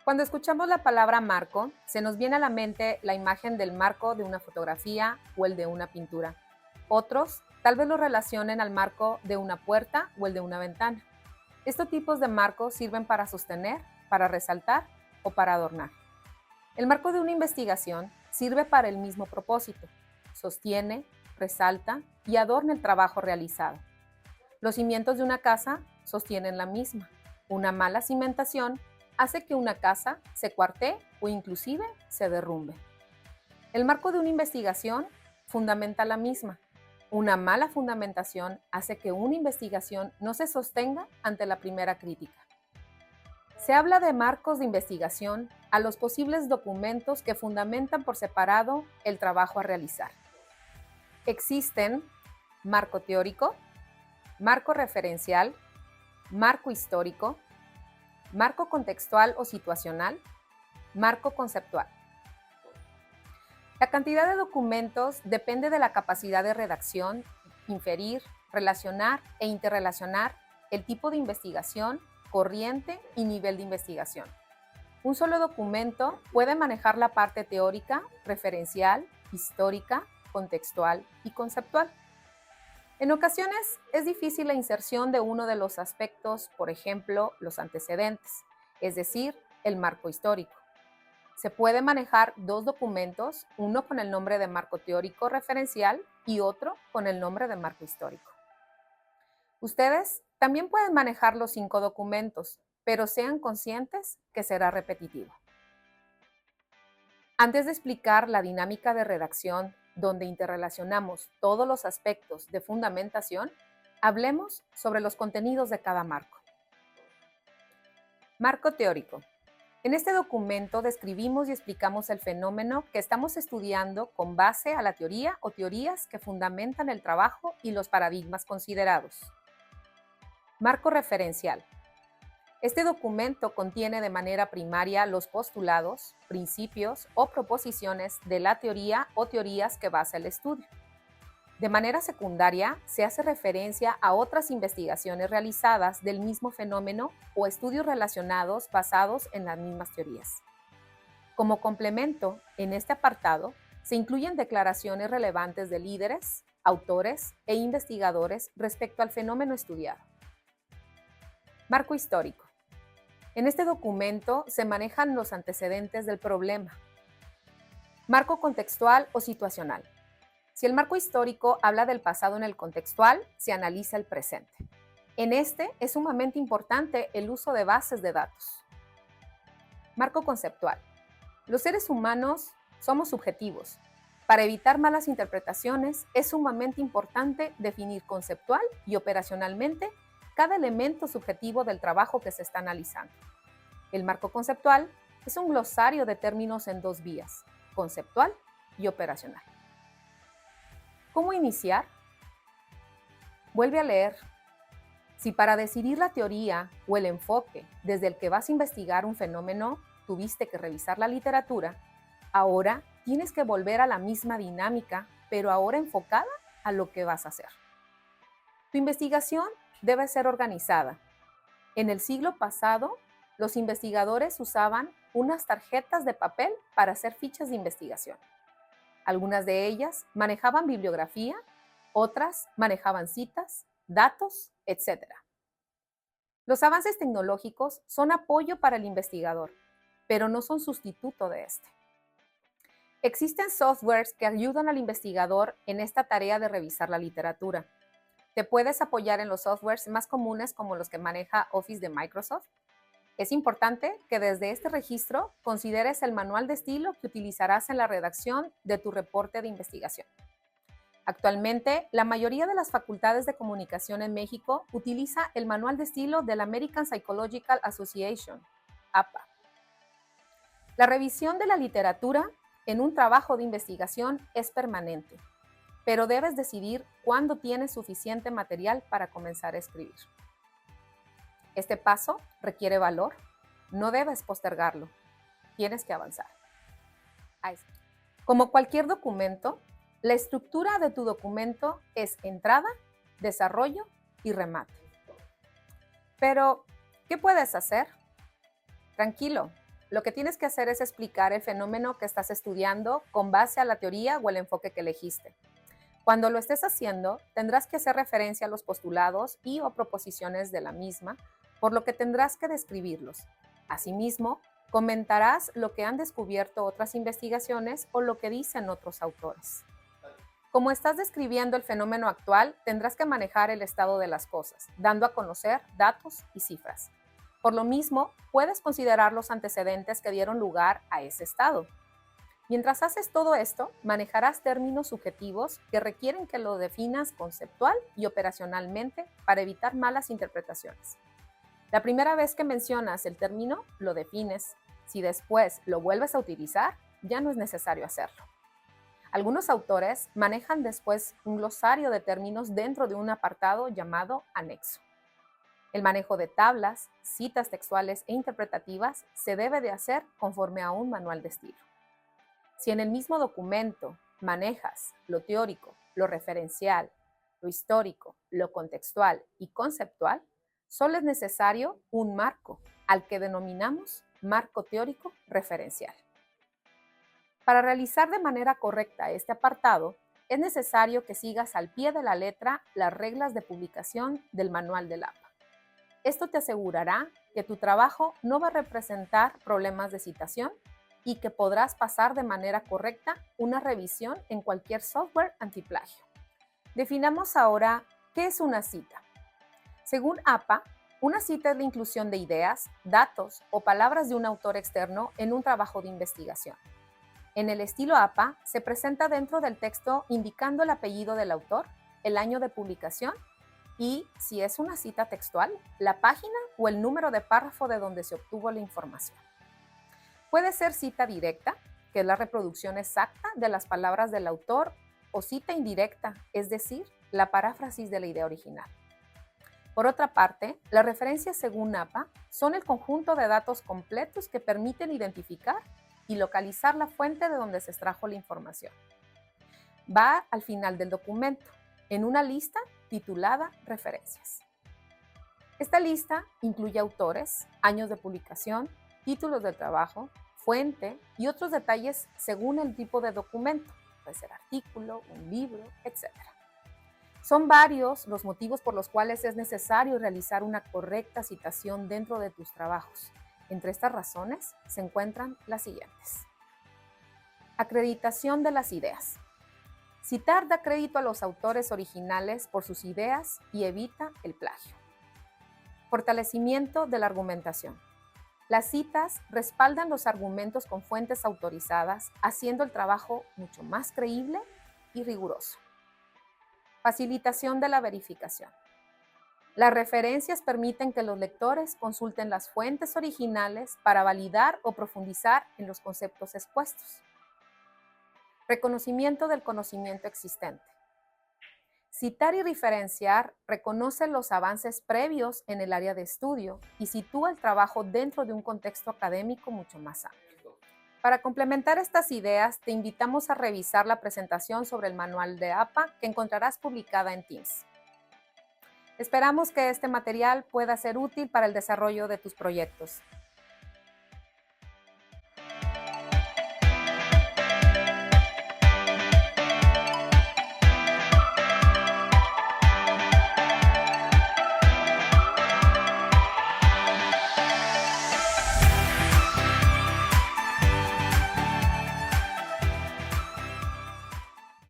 Cuando escuchamos la palabra marco, se nos viene a la mente la imagen del marco de una fotografía o el de una pintura. Otros tal vez lo relacionen al marco de una puerta o el de una ventana. Estos tipos de marcos sirven para sostener, para resaltar o para adornar. El marco de una investigación sirve para el mismo propósito. Sostiene, resalta y adorna el trabajo realizado. Los cimientos de una casa sostienen la misma. Una mala cimentación hace que una casa se cuartee o inclusive se derrumbe. El marco de una investigación fundamenta la misma. Una mala fundamentación hace que una investigación no se sostenga ante la primera crítica. Se habla de marcos de investigación a los posibles documentos que fundamentan por separado el trabajo a realizar. Existen marco teórico, marco referencial, marco histórico, marco contextual o situacional, marco conceptual. La cantidad de documentos depende de la capacidad de redacción, inferir, relacionar e interrelacionar el tipo de investigación, corriente y nivel de investigación. Un solo documento puede manejar la parte teórica, referencial, histórica, contextual y conceptual. En ocasiones es difícil la inserción de uno de los aspectos, por ejemplo, los antecedentes, es decir, el marco histórico. Se puede manejar dos documentos, uno con el nombre de marco teórico referencial y otro con el nombre de marco histórico. Ustedes también pueden manejar los 5 documentos, pero sean conscientes que será repetitivo. Antes de explicar la dinámica de redacción, donde interrelacionamos todos los aspectos de fundamentación, hablemos sobre los contenidos de cada marco. Marco teórico. En este documento describimos y explicamos el fenómeno que estamos estudiando con base a la teoría o teorías que fundamentan el trabajo y los paradigmas considerados. Marco referencial. Este documento contiene de manera primaria los postulados, principios o proposiciones de la teoría o teorías que basa el estudio. De manera secundaria, se hace referencia a otras investigaciones realizadas del mismo fenómeno o estudios relacionados basados en las mismas teorías. Como complemento, en este apartado, se incluyen declaraciones relevantes de líderes, autores e investigadores respecto al fenómeno estudiado. Marco histórico. En este documento se manejan los antecedentes del problema. Marco contextual o situacional. Si el marco histórico habla del pasado en el contextual, se analiza el presente. En este es sumamente importante el uso de bases de datos. Marco conceptual. Los seres humanos somos subjetivos. Para evitar malas interpretaciones, es sumamente importante definir conceptual y operacionalmente cada elemento subjetivo del trabajo que se está analizando. El marco conceptual es un glosario de términos en dos vías, conceptual y operacional. ¿Cómo iniciar? Vuelve a leer. Si para decidir la teoría o el enfoque desde el que vas a investigar un fenómeno tuviste que revisar la literatura, ahora tienes que volver a la misma dinámica, pero ahora enfocada a lo que vas a hacer. Tu investigación debe ser organizada. En el siglo pasado, los investigadores usaban unas tarjetas de papel para hacer fichas de investigación. Algunas de ellas manejaban bibliografía, otras manejaban citas, datos, etc. Los avances tecnológicos son apoyo para el investigador, pero no son sustituto de este. Existen softwares que ayudan al investigador en esta tarea de revisar la literatura. Te puedes apoyar en los softwares más comunes como los que maneja Office de Microsoft. Es importante que desde este registro consideres el manual de estilo que utilizarás en la redacción de tu reporte de investigación. Actualmente, la mayoría de las facultades de comunicación en México utiliza el manual de estilo de la American Psychological Association, APA. La revisión de la literatura en un trabajo de investigación es permanente, pero debes decidir cuándo tienes suficiente material para comenzar a escribir. Este paso requiere valor, no debes postergarlo, tienes que avanzar. Como cualquier documento, la estructura de tu documento es entrada, desarrollo y remate. Pero, ¿qué puedes hacer? Tranquilo, Lo que tienes que hacer es explicar el fenómeno que estás estudiando con base a la teoría o el enfoque que elegiste. Cuando lo estés haciendo, tendrás que hacer referencia a los postulados y o proposiciones de la misma, por lo que tendrás que describirlos. Asimismo, comentarás lo que han descubierto otras investigaciones o lo que dicen otros autores. Como estás describiendo el fenómeno actual, tendrás que manejar el estado de las cosas, dando a conocer datos y cifras. Por lo mismo, puedes considerar los antecedentes que dieron lugar a ese estado. Mientras haces todo esto, manejarás términos subjetivos que requieren que lo definas conceptual y operacionalmente para evitar malas interpretaciones. La primera vez que mencionas el término, lo defines. Si después lo vuelves a utilizar, ya no es necesario hacerlo. Algunos autores manejan después un glosario de términos dentro de un apartado llamado anexo. El manejo de tablas, citas textuales e interpretativas se debe de hacer conforme a un manual de estilo. Si en el mismo documento manejas lo teórico, lo referencial, lo histórico, lo contextual y conceptual, solo es necesario un marco, al que denominamos marco teórico referencial. Para realizar de manera correcta este apartado, es necesario que sigas al pie de la letra las reglas de publicación del manual del APA. Esto te asegurará que tu trabajo no va a representar problemas de citación y que podrás pasar de manera correcta una revisión en cualquier software antiplagio. Definamos ahora qué es una cita. Según APA, una cita es la inclusión de ideas, datos o palabras de un autor externo en un trabajo de investigación. En el estilo APA, se presenta dentro del texto indicando el apellido del autor, el año de publicación y, si es una cita textual, la página o el número de párrafo de donde se obtuvo la información. Puede ser cita directa, que es la reproducción exacta de las palabras del autor, o cita indirecta, es decir, la paráfrasis de la idea original. Por otra parte, las referencias según APA son el conjunto de datos completos que permiten identificar y localizar la fuente de donde se extrajo la información. Va al final del documento, en una lista titulada Referencias. Esta lista incluye autores, años de publicación, títulos del trabajo, fuente y otros detalles según el tipo de documento, puede ser artículo, un libro, etc. Son varios los motivos por los cuales es necesario realizar una correcta citación dentro de tus trabajos. Entre estas razones se encuentran las siguientes. Acreditación de las ideas. Citar da crédito a los autores originales por sus ideas y evita el plagio. Fortalecimiento de la argumentación. Las citas respaldan los argumentos con fuentes autorizadas, haciendo el trabajo mucho más creíble y riguroso. Facilitación de la verificación. Las referencias permiten que los lectores consulten las fuentes originales para validar o profundizar en los conceptos expuestos. Reconocimiento del conocimiento existente. Citar y referenciar reconoce los avances previos en el área de estudio y sitúa el trabajo dentro de un contexto académico mucho más amplio. Para complementar estas ideas, te invitamos a revisar la presentación sobre el manual de APA que encontrarás publicada en Teams. Esperamos que este material pueda ser útil para el desarrollo de tus proyectos.